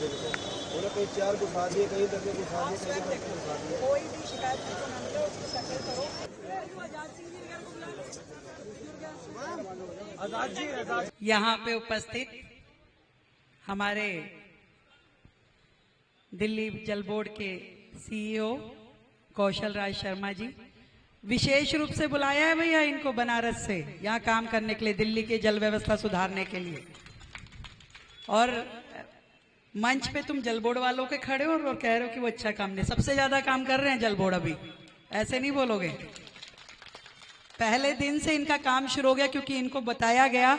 उन्हें कहीं 4 घुसा दिए, कहीं दबे घुसा दिए, कहीं दबे घुसा दिए। कोई भी शिकायत को ना मिले उसको सेटल करो। यहाँ पे उपस्थित हमारे दिल्ली जल बोर्ड के सीईओ कौशल राज शर्मा जी, विशेष रूप से बुलाया है भैया इनको बनारस से यहाँ काम करने के लिए, दिल्ली की जल व्यवस्था सुधारने के लिए। और मंच पे तुम जल बोर्ड वालों के खड़े हो और कह रहे हो कि वो अच्छा काम नहीं, सबसे ज्यादा काम कर रहे हैं जल बोर्ड अभी, ऐसे नहीं बोलोगे। पहले दिन से इनका काम शुरू हो गया क्योंकि इनको बताया गया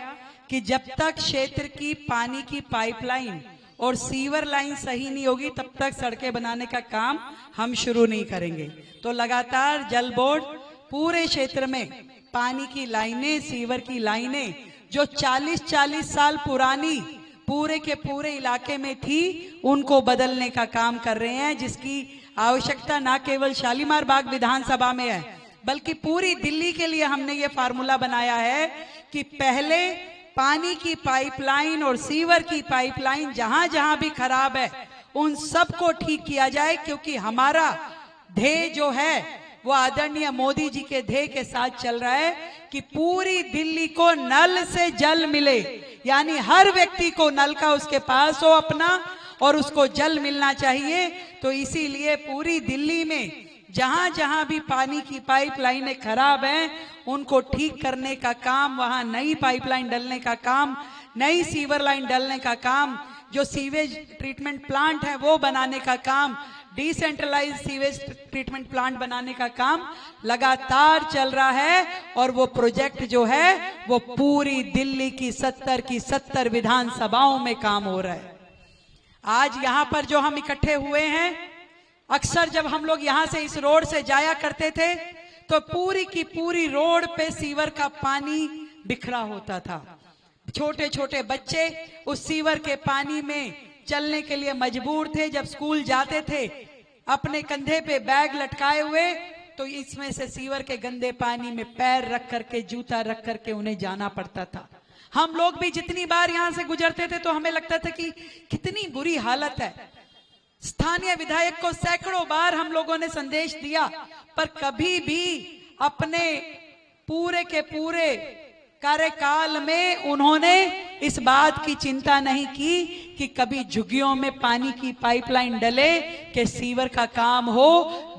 कि जब तक क्षेत्र की पानी की पाइपलाइन और सीवर लाइन सही नहीं होगी तब तक सड़कें बनाने का काम हम शुरू नहीं करेंगे। तो लगातार जल बोर्ड पूरे क्षेत्र में पानी की लाइनें, सीवर की लाइनें जो 40-40 साल पुरानी पूरे के पूरे इलाके में थी उनको बदलने का काम कर रहे हैं, जिसकी आवश्यकता न केवल शालीमार बाग विधानसभा में है बल्कि पूरी दिल्ली के लिए हमने ये फार्मूला बनाया है कि पहले पानी की पाइपलाइन और सीवर की पाइपलाइन जहां जहां भी खराब है उन सबको ठीक किया जाए, क्योंकि हमारा ध्येय जो है वो आदरणीय मोदी जी के ध्येय के साथ चल रहा है कि पूरी दिल्ली को नल से जल मिले, यानी हर व्यक्ति को नल का उसके पास हो अपना और उसको जल मिलना चाहिए। तो इसीलिए पूरी दिल्ली में जहां जहां भी पानी की पाइपलाइनें खराब हैं उनको ठीक करने का काम, वहां नई पाइपलाइन डलने का काम, नई सीवर लाइन डलने का काम, जो सीवेज ट्रीटमेंट प्लांट है वो बनाने का काम, डिसेंट्रलाइज सीवेज ट्रीटमेंट प्लांट बनाने का काम लगातार चल रहा है। और वो प्रोजेक्ट जो है वो पूरी दिल्ली की 70 विधानसभाओं में काम हो रहा है। आज यहाँ पर जो हम इकट्ठे हुए हैं, अक्सर जब हम लोग यहाँ से इस रोड से जाया करते थे तो पूरी की पूरी रोड पे सीवर का पानी बिखरा होता था। छोटे छोटे बच्चे उस सीवर के पानी में चलने के लिए मजबूर थे। जब स्कूल जाते थे अपने कंधे पे बैग लटकाए हुए तो इसमें से सीवर के गंदे पानी में पैर रख करके, जूता रख करके उन्हें जाना पड़ता था। हम लोग भी जितनी बार यहाँ से गुजरते थे तो हमें लगता था कि कितनी बुरी हालत है। स्थानीय विधायक को सैकड़ों बार हम लोगों ने संदेश दिया, पर कभी भी अपने पूरे के पूरे कार्यकाल में उन्होंने इस बात की चिंता नहीं की कि कभी झुग्गियों में पानी की पाइपलाइन डले कि सीवर का काम हो।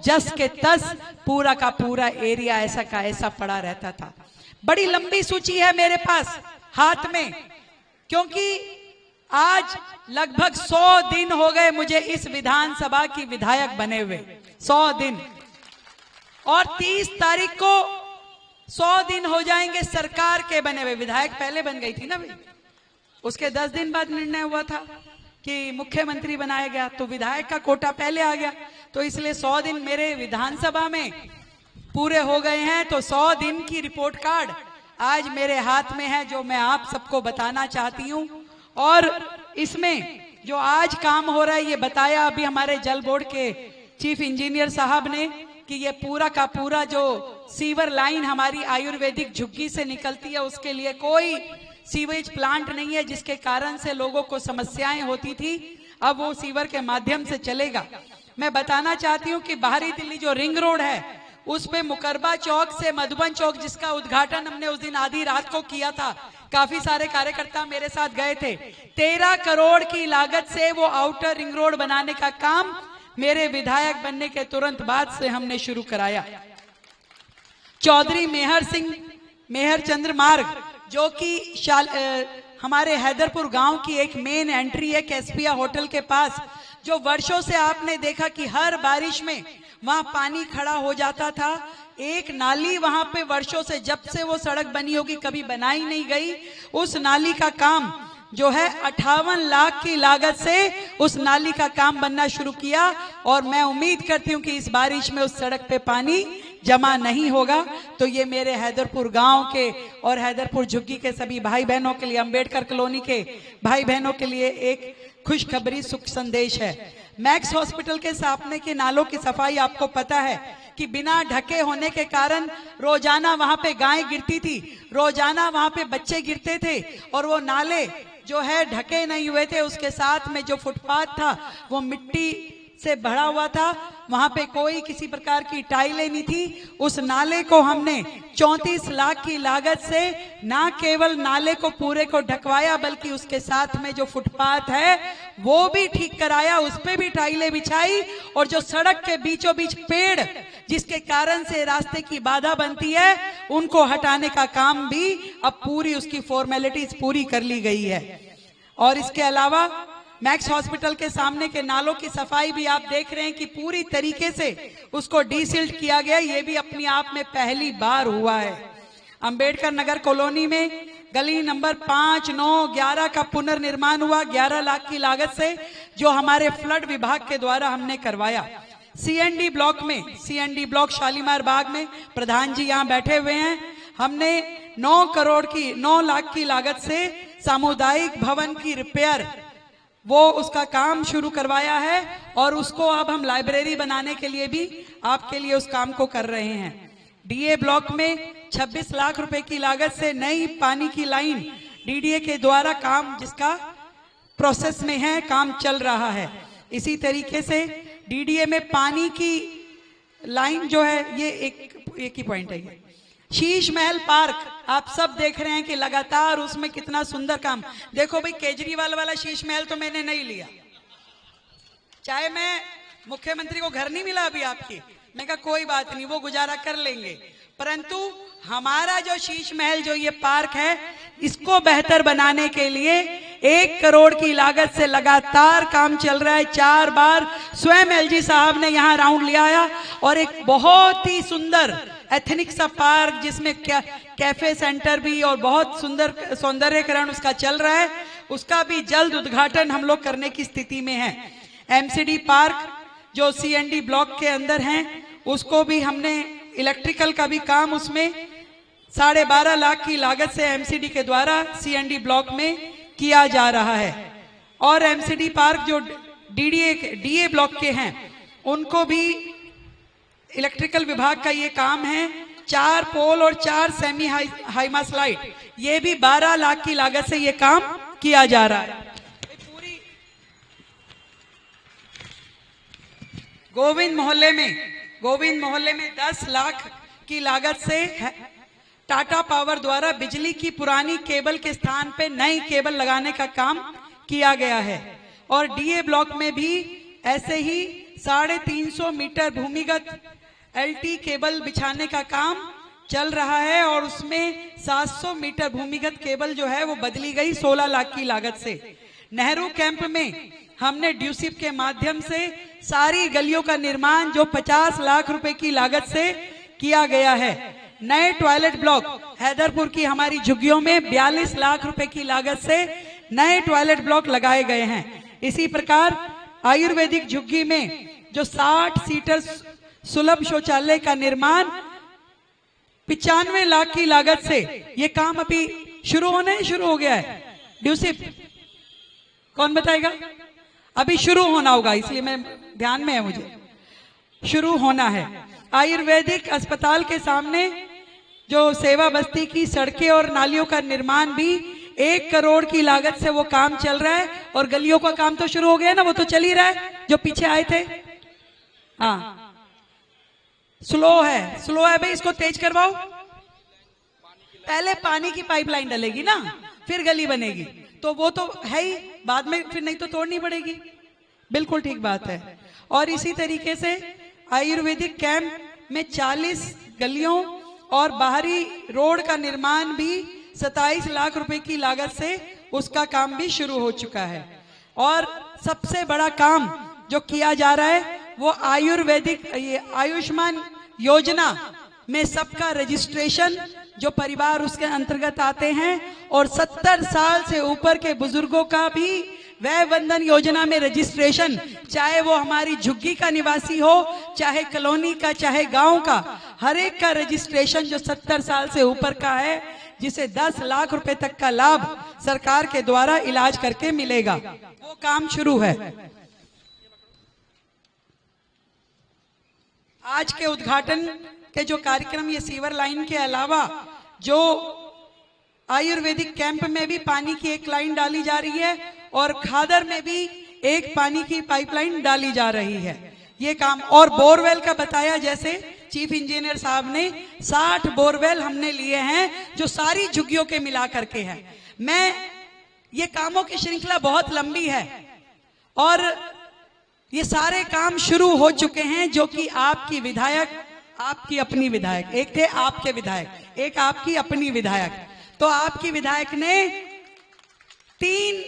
जस के तस पूरा का पूरा एरिया ऐसा का ऐसा पड़ा रहता था। बड़ी लंबी सूची है मेरे पास हाथ में, क्योंकि आज लगभग 100 दिन हो गए मुझे इस विधानसभा की विधायक बने हुए, 100 दिन, और 30 तारीख को 100 दिन हो जाएंगे सरकार के बने हुए। विधायक पहले बन गई थी ना भाई, उसके 10 दिन बाद निर्णय हुआ था कि मुख्यमंत्री बनाया गया, तो विधायक का कोटा पहले आ गया, तो इसलिए 100 दिन मेरे विधानसभा में पूरे हो गए हैं। तो 100 दिन की रिपोर्ट कार्ड आज मेरे हाथ में है जो मैं आप सबको बताना चाहती हूँ। और इसमें जो आज काम हो रहा है ये बताया अभी हमारे जल बोर्ड के चीफ इंजीनियर साहब ने कि ये पूरा का पूरा जो सीवर लाइन हमारी आयुर्वेदिक झुग्गी से निकलती है उसके लिए कोई सीवेज प्लांट नहीं है, जिसके कारण से लोगों को समस्याएं होती थी। अब वो सीवर के माध्यम से चलेगा। मैं बताना चाहती हूँ कि बाहरी दिल्ली जो रिंग रोड है उस पे मुकरबा चौक से मधुबन चौक, जिसका उद्घाटन हमने उस दिन आधी रात को किया था, काफी सारे कार्यकर्ता मेरे साथ गए थे। 13 करोड़ की लागत से वो आउटर रिंग रोड बनाने का काम मेरे विधायक बनने के तुरंत बाद से हमने शुरू कराया। चौधरी मेहर चंद्र मार्ग जो कि हमारे हैदरपुर गांव की एक मेन एंट्री है कैस्पिया होटल के पास, जो वर्षों से आपने देखा कि हर बारिश में वहां पानी खड़ा हो जाता था। एक नाली वहां पे वर्षों से, जब से वो सड़क बनी होगी कभी बनाई नहीं गई। उस नाली का काम जो है 58 लाख की लागत से उस नाली का काम बनना शुरू किया, और मैं उम्मीद करती हूँ कि इस बारिश में उस सड़क पे पानी जमा नहीं होगा। तो ये मेरे हैदरपुर गांव के और हैदरपुर झुग्गी के सभी भाई बहनों के लिए, अंबेडकर कॉलोनी के भाई बहनों के लिए एक खुशखबरी सुख संदेश है। मैक्स हॉस्पिटल के सामने के नालों की सफाई आपको पता है कि बिना ढके होने के कारण रोजाना वहां पे गाय गिरती थी, रोजाना वहां पे बच्चे गिरते थे, और वो नाले जो है ढके नहीं हुए थे। उसके साथ में जो फुटपाथ था वो मिट्टी से भरा हुआ था, वहां पे कोई किसी प्रकार की टाइलें नहीं थी। उस नाले को हमने 34 लाख की लागत से ना केवल नाले को पूरे को ढकवाया, बल्कि उसके साथ में जो फुटपाथ है वो भी ठीक कराया, उस पे भी टाइलें बिछाई, और जो सड़क के बीचों बीच पेड़ जिसके कारण से रास्ते की बाधा बनती है उनको हटाने का काम भी अब पूरी उसकी फॉर्मेलिटीज पूरी कर ली गई है। और इसके अलावा मैक्स हॉस्पिटल के सामने के नालों की सफाई भी आप देख रहे हैं कि पूरी तरीके से उसको डीसिल्ट किया गया। ये भी अपने आप में पहली बार हुआ है। अंबेडकर नगर कॉलोनी में गली नंबर 5, 9, 11 का पुनर्निर्माण हुआ 11 लाख की लागत से, जो हमारे फ्लड विभाग के द्वारा हमने करवाया। सीएनडी ब्लॉक में, सीएनडी ब्लॉक शालीमार बाग में प्रधान जी यहाँ बैठे हुए हैं, हमने 9 लाख की लागत से सामुदायिक भवन की रिपेयर वो उसका काम शुरू करवाया है, और उसको अब हम लाइब्रेरी बनाने के लिए भी आपके लिए उस काम को कर रहे हैं। डीए ब्लॉक में 26 लाख रुपए की लागत से नई पानी की लाइन डीडीए के द्वारा काम जिसका प्रोसेस में है, काम चल रहा है। इसी तरीके से डीडीए में पानी की लाइन जो है, ये एक ही पॉइंट है। ये शीश महल पार्क आप सब देख रहे हैं कि लगातार उसमें कितना सुंदर काम। देखो भाई, केजरीवाल वाला शीश महल तो मैंने नहीं लिया, चाहे मैं मुख्यमंत्री को घर नहीं मिला अभी आपकी, मैं कहा कोई बात नहीं, वो गुजारा कर लेंगे, परंतु हमारा जो शीश महल जो ये पार्क है इसको बेहतर बनाने के लिए 1 करोड़ की लागत से लगातार काम चल रहा है। 4 बार स्वयं एलजी साहब ने यहाँ राउंड लिया, और एक बहुत ही सुंदर एथनिक सा पार्क जिसमें कैफे सेंटर भी और बहुत सुंदर सौंदर्यकरण उसका चल रहा है, उसका भी जल्द उद्घाटन हम लोग करने की स्थिति में है। एमसीडी पार्क जो सीएनडी ब्लॉक के अंदर है, उसको भी हमने इलेक्ट्रिकल का भी काम उसमें 12.5 लाख की लागत से एमसीडी के द्वारा सीएनडी ब्लॉक में किया जा रहा है। और एमसीडी पार्क जो डीए ब्लॉक के हैं उनको भी इलेक्ट्रिकल विभाग का ये काम है। 4 पोल और 4 सेमी हाईमास लाइट, ये भी 12 लाख की लागत से ये काम किया जा रहा है। पूरी गोविंद मोहल्ले में 10 लाख की लागत से टाटा पावर द्वारा बिजली की पुरानी केबल के स्थान पे नई केबल लगाने का काम किया गया है। और डीए ब्लॉक में भी ऐसे ही 350 मीटर भूमिगत एलटी केबल बिछाने का काम चल रहा है, और उसमें 700 मीटर भूमिगत केबल जो है वो बदली गई 16 लाख की लागत से। नेहरू कैंप में हमने ड्यूसिप के माध्यम से सारी गलियों का निर्माण जो 50 लाख रुपए की लागत से किया गया है। नए टॉयलेट ब्लॉक हैदरपुर की हमारी झुग्गियों में 42 लाख रुपए की लागत से नए टॉयलेट ब्लॉक लगाए गए हैं। इसी प्रकार आयुर्वेदिक झुग्गी में जो 60 सीटर सुलभ शौचालय का निर्माण 95 लाख की लागत से, ये काम अभी शुरू हो गया है। ड्यूसिप कौन बताएगा? अभी शुरू होना होगा, इसलिए मैं ध्यान में है, मुझे शुरू होना है। आयुर्वेदिक अस्पताल के सामने जो सेवा बस्ती की सड़कें और नालियों का निर्माण भी 1 करोड़ की लागत से वो काम चल रहा है। और गलियों का काम तो शुरू हो गया ना, वो तो चल ही रहा है, जो पीछे आए थे। हाँ, स्लो है भाई, इसको तेज करवाओ। पहले पानी की पाइपलाइन डलेगी ना, फिर गली बनेगी, तो वो तो है ही, बाद में फिर नहीं तो तोड़नी पड़ेगी। बिल्कुल ठीक बात है। और इसी तरीके से आयुर्वेदिक कैंप में 40 गलियों और बाहरी रोड का निर्माण भी 27 लाख रुपए की लागत से उसका काम भी शुरू हो चुका है। और सबसे बड़ा काम जो किया जा रहा है वो आयुर्वेदिक आयुष्मान योजना में सबका रजिस्ट्रेशन, जो परिवार उसके अंतर्गत आते हैं, और 70 साल से ऊपर के बुजुर्गों का भी वय बंधन योजना में रजिस्ट्रेशन, चाहे वो हमारी झुग्गी का निवासी हो, चाहे कॉलोनी का, चाहे गांव का, हर एक का रजिस्ट्रेशन जो 70 साल से ऊपर का है, जिसे 10 लाख रुपए तक का लाभ सरकार के द्वारा इलाज करके मिलेगा। वो काम शुरू है। आज के उद्घाटन के जो कार्यक्रम, ये सीवर लाइन के अलावा जो आयुर्वेदिक कैंप में भी पानी की एक लाइन डाली जा रही है और खादर में भी एक पानी की पाइपलाइन डाली जा रही है। ये काम और बोरवेल का बताया, जैसे चीफ इंजीनियर साहब ने 60 बोरवेल हमने लिए हैं जो सारी झुग्गियों के मिला करके है। ये कामों की श्रृंखला बहुत लंबी है और ये सारे काम शुरू हो चुके हैं, जो कि आपकी विधायक, आपकी अपनी विधायक, एक थे आपके विधायक, एक आपकी अपनी विधायक। तो आपकी विधायक ने 3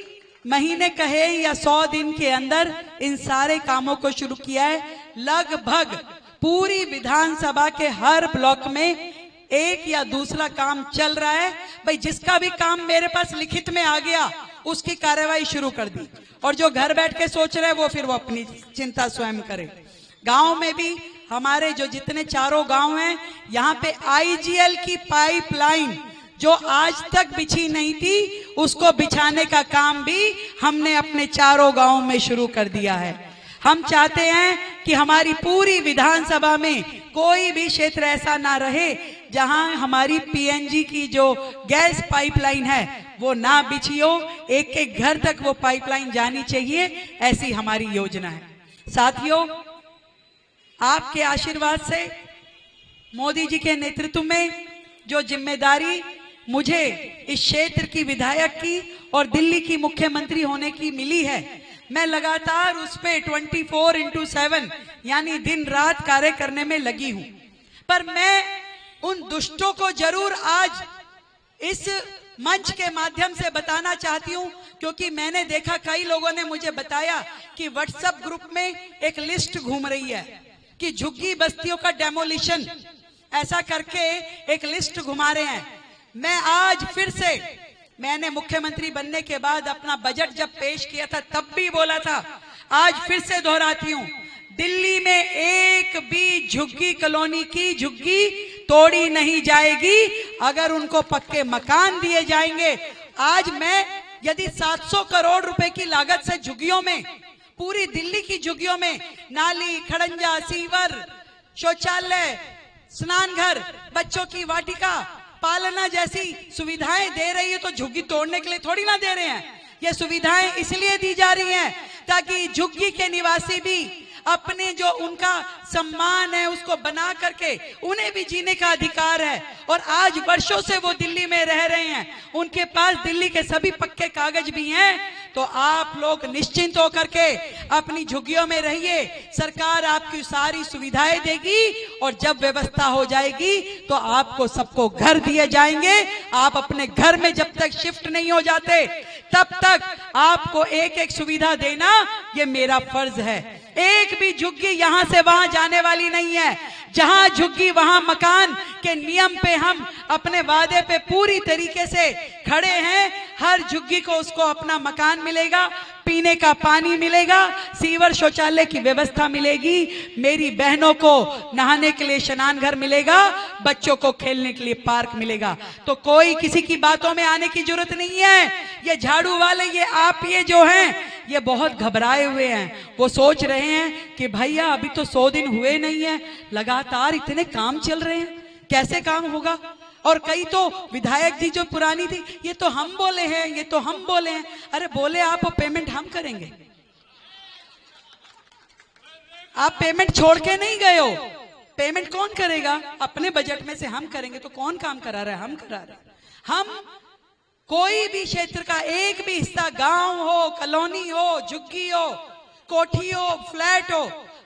महीने कहे या 100 दिन के अंदर इन सारे कामों को शुरू किया है। लगभग पूरी विधानसभा के हर ब्लॉक में एक या दूसरा काम चल रहा है। भाई जिसका भी काम मेरे पास लिखित में आ गया उसकी कार्रवाई शुरू कर दी, और जो घर बैठ के सोच रहे वो फिर वो अपनी चिंता स्वयं करे। गांव में भी हमारे जो जितने चारों गांव हैं, यहाँ पे आईजीएल की पाइपलाइन जो आज तक बिछी नहीं थी, उसको बिछाने का काम भी हमने अपने चारों गांवों में शुरू कर दिया है। हम चाहते हैं कि हमारी पूरी विधानसभा में कोई भी क्षेत्र ऐसा ना रहे जहां हमारी पीएनजी की जो गैस पाइपलाइन है वो ना बिछी हो। एक एक घर तक वो पाइपलाइन जानी चाहिए, ऐसी हमारी योजना है। साथियों, आपके आशीर्वाद से, मोदी जी के नेतृत्व में जो जिम्मेदारी मुझे इस क्षेत्र की विधायक की और दिल्ली की मुख्यमंत्री होने की मिली है, मैं लगातार उस पे 24/7 यानी दिन रात कार्य करने में लगी हूं। पर मैं उन दुष्टों को जरूर आज इस मंच के माध्यम से बताना चाहती हूं, क्योंकि मैंने देखा कई लोगों ने मुझे बताया कि व्हाट्सएप ग्रुप में एक लिस्ट घूम रही है कि झुग्गी बस्तियों का डेमोलिशन, ऐसा करके एक लिस्ट घुमा रहे हैं। मैं आज फिर से, मैंने मुख्यमंत्री बनने के बाद अपना बजट जब पेश किया था तब भी बोला था, आज फिर से दोहराती हूं, दिल्ली में एक भी झुग्गी कॉलोनी की झुग्गी तोड़ी नहीं जाएगी अगर उनको पक्के मकान दिए जाएंगे। आज मैं यदि 700 करोड़ रुपए की लागत से झुग्गियों में, पूरी दिल्ली की झुग्गियों में नाली, खड़ंजा, सीवर, शौचालय, स्नान घर, बच्चों की वाटिका, पालना जैसी सुविधाएं दे रही है, तो झुग्गी तोड़ने के लिए थोड़ी ना दे रहे हैं। ये सुविधाएं इसलिए दी जा रही हैं ताकि झुग्गी के निवासी भी अपने जो उनका सम्मान है उसको बना करके उन्हें भी जीने का अधिकार है। और आज वर्षों से वो दिल्ली में रह रहे हैं, उनके पास दिल्ली के सभी पक्के कागज भी हैं। तो आप लोग निश्चिंत होकर के अपनी झुग्गियों में रहिए, सरकार आपकी सारी सुविधाएं देगी और जब व्यवस्था हो जाएगी तो आपको सबको घर दिए जाएंगे। आप अपने घर में जब तक शिफ्ट नहीं हो जाते तब तक आपको एक एक सुविधा देना ये मेरा फर्ज है। एक भी झुग्गी यहां से वहां जाने वाली नहीं है। जहां झुग्गी वहां मकान के नियम पे हम अपने वादे पे पूरी तरीके से खड़े हैं। हर झुग्गी को उसको अपना मकान मिलेगा, पीने का पानी मिलेगा, सीवर शौचालय की व्यवस्था मिलेगी, मेरी बहनों को नहाने के लिए स्नान घर मिलेगा, बच्चों को खेलने के लिए पार्क मिलेगा। तो कोई किसी की बातों में आने की जरूरत नहीं है। ये झाड़ू वाले, ये आप ये जो हैं, ये बहुत घबराए हुए हैं। वो सोच रहे हैं कि भैया अभी तो 100 दिन हुए नहीं है, लगातार इतने काम चल रहे हैं, कैसे काम होगा। और कई तो विधायक जी जो पुरानी थी, ये तो हम बोले हैं, ये तो हम बोले हैं। अरे बोले आप, पेमेंट हम करेंगे। आप पेमेंट छोड़ के नहीं गए हो, पेमेंट कौन करेगा? अपने बजट में से हम करेंगे। तो कौन काम करा रहा है? हम करा रहे हैं। हम कोई भी क्षेत्र का एक भी हिस्सा, गांव हो, कॉलोनी हो, झुग्गी हो, कोठी हो, फ्लैट हो,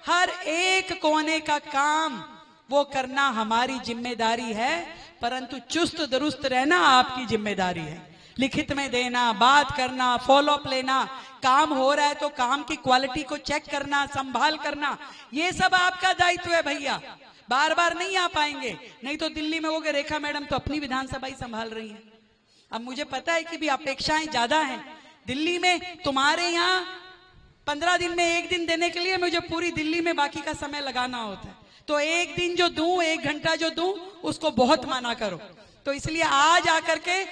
हर एक कोने का काम वो करना हमारी जिम्मेदारी है। परंतु चुस्त दुरुस्त रहना आपकी जिम्मेदारी है। लिखित में देना, बात करना, फॉलो अप लेना, काम हो रहा है तो काम की क्वालिटी को चेक करना, संभाल करना, ये सब आपका दायित्व है भैया। बार बार नहीं आ पाएंगे, नहीं तो दिल्ली में होगे रेखा मैडम तो अपनी विधानसभा ही संभाल रही है। अब मुझे पता है कि भी अपेक्षाएं ज्यादा हैं दिल्ली में। तुम्हारे यहाँ 15 दिन में एक दिन देने के लिए मुझे पूरी दिल्ली में बाकी का समय लगाना होता है। तो एक दिन जो दूं, 1 घंटा जो दूं, उसको बहुत माना करो। तो इसलिए आज आकर के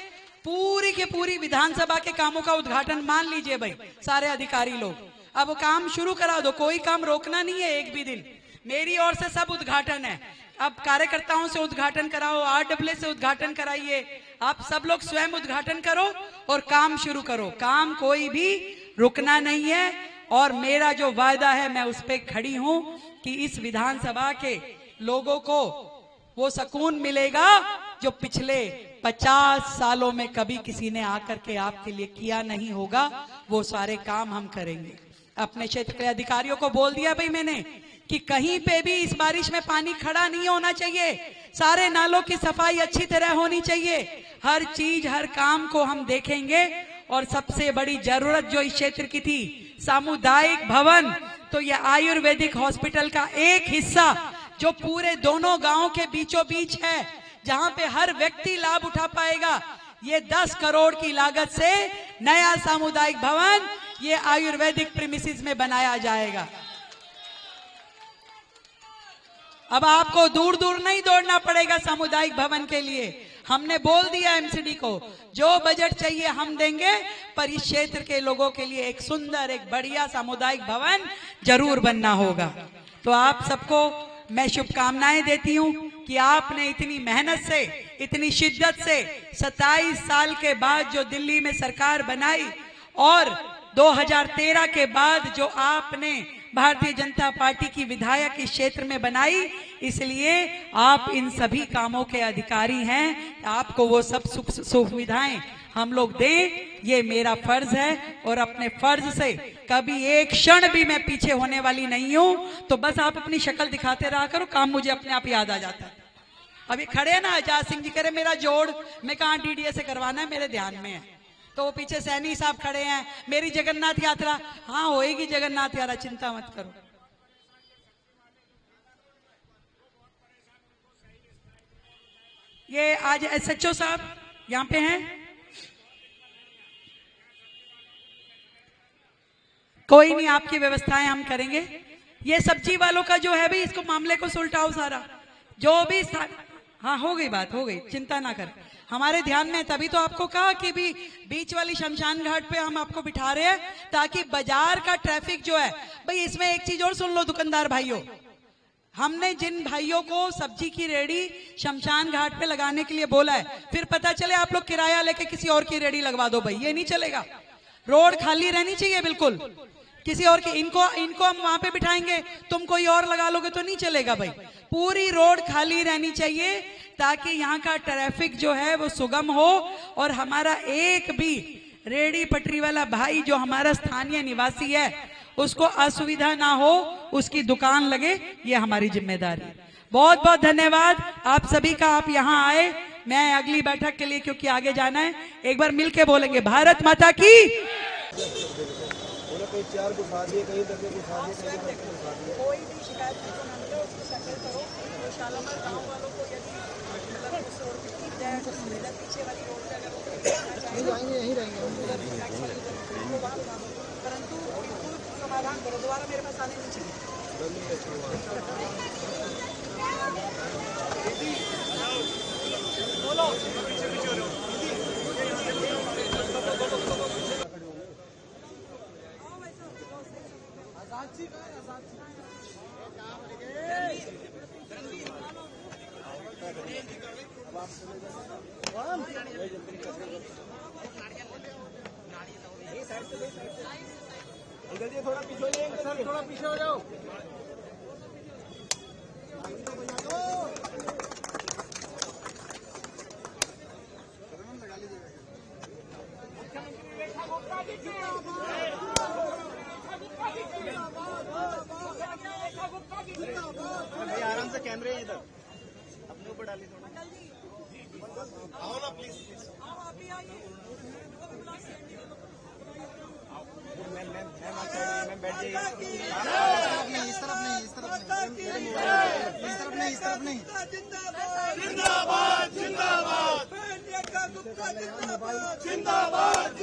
पूरी के पूरी विधानसभा के कामों का उद्घाटन मान लीजिए भाई सारे अधिकारी लोग, अब वो काम शुरू करा दो, कोई काम रोकना नहीं है एक भी दिन। मेरी ओर से सब उद्घाटन है, अब कार्यकर्ताओं से उद्घाटन कराओ, RWA से उद्घाटन कराइए, आप सब लोग स्वयं उद्घाटन करो और काम शुरू करो। काम कोई भी रुकना नहीं है और मेरा जो वायदा है मैं उस पर खड़ी हूं कि इस विधानसभा के लोगों को वो सुकून मिलेगा जो पिछले 50 सालों में कभी किसी ने आकर के आपके लिए किया नहीं होगा। वो सारे काम हम करेंगे। अपने क्षेत्र के अधिकारियों को बोल दिया भाई मैंने कि कहीं पे भी इस बारिश में पानी खड़ा नहीं होना चाहिए, सारे नालों की सफाई अच्छी तरह होनी चाहिए, हर चीज हर काम को हम देखेंगे। और सबसे बड़ी जरूरत जो इस क्षेत्र की थी सामुदायिक भवन, तो ये आयुर्वेदिक हॉस्पिटल का एक हिस्सा जो पूरे दोनों गांव के बीचों बीच है, जहां पे हर व्यक्ति लाभ उठा पाएगा, ये 10 करोड़ की लागत से नया सामुदायिक भवन ये आयुर्वेदिक प्रीमिसेस में बनाया जाएगा। अब आपको दूर दूर नहीं दौड़ना पड़ेगा सामुदायिक भवन के लिए। हमने बोल दिया MCD को जो बजट चाहिए हम देंगे, पर इस क्षेत्र के लोगों के लिए एक सुंदर एक बढ़िया सामुदायिक भवन जरूर बनना होगा। तो आप सबको मैं शुभकामनाएं देती हूं कि आपने इतनी मेहनत से, इतनी शिद्दत से 27 साल के बाद जो दिल्ली में सरकार बनाई और 2013 के बाद जो आपने भारतीय जनता पार्टी की विधायक इस क्षेत्र में बनाई, इसलिए आप इन सभी कामों के अधिकारी हैं। आपको वो सब सुख सुविधाएं हम लोग दें, ये मेरा फर्ज है और अपने फर्ज से कभी एक क्षण भी मैं पीछे होने वाली नहीं हूं। तो बस आप अपनी शक्ल दिखाते रहा करो, काम मुझे अपने आप याद आ जाता है। अभी खड़े हैं ना आजाद सिंह जी, करे मेरा जोड़ मैं कहा DDA से करवाना है, मेरे ध्यान में है। तो वो पीछे सैनी साहब खड़े हैं, मेरी जगन्नाथ यात्रा, हाँ होएगी जगन्नाथ यात्रा, चिंता मत करो। ये आज SHO साहब यहाँ पे हैं, कोई नहीं, आपकी व्यवस्थाएं हम करेंगे। ये सब्जी वालों का जो है भाई, इसको मामले को सुलटाओ सारा, जो भी हाँ हो गई बात, हो गई, चिंता ना कर, हमारे ध्यान में। तभी तो आपको कहा कि भी बीच वाली शमशान घाट पे हम आपको बिठा रहे हैं ताकि बाजार का ट्रैफिक जो है भाई, इसमें एक चीज और सुन लो दुकानदार भाइयों, हमने जिन भाइयों को सब्जी की रेडी शमशान घाट पे लगाने के लिए बोला है, फिर पता चले आप लोग किराया लेके किसी और की रेडी लगवा दो भाई, ये नहीं चलेगा। रोड खाली रहनी चाहिए बिल्कुल, किसी और की, इनको हम वहां पे बिठाएंगे, तुम कोई और लगा लोगे तो नहीं चलेगा भाई। पूरी रोड खाली रहनी चाहिए ताकि यहाँ का ट्रैफिक जो है वो सुगम हो और हमारा एक भी रेडी पटरी वाला भाई जो हमारा स्थानीय निवासी है उसको असुविधा ना हो, उसकी दुकान लगे, ये हमारी जिम्मेदारी। बहुत बहुत धन्यवाद आप सभी का, आप यहाँ आए। मैं अगली बैठक के लिए क्योंकि आगे जाना है, एक बार मिलके बोलेंगे भारत माता की। कोई 4 घुसा दिए, कहीं दर्जे घुसा दिए, कहीं दर्जे घुसा दिए। कोई भी शिकायत मुझे ना मिले उसको सेटल करो। तो शालामार गाँव वालों को यदि मतलब उस रोड की सुविधा पीछे वाली रोड पे अगर वो जाएंगे, यहीं रहेंगे, वो वहाँ बना दो, परंतु बिल्कुल समाधान करो, दोबारा मेरे पास आने नहीं चाहिए। थोड़ा पीछे हो जाओ सर, थोड़ा पीछे हो जाओ। आराम से कैमरे इधर अपने ऊपर डालिए थोड़ा। आओ ना प्लीज, मैम बैठ जाइए। इस तरफ नहीं, इस तरफ नहीं, इस तरफ नहीं। जिंदाबाद जिंदाबाद जिंदाबाद जिंदाबाद।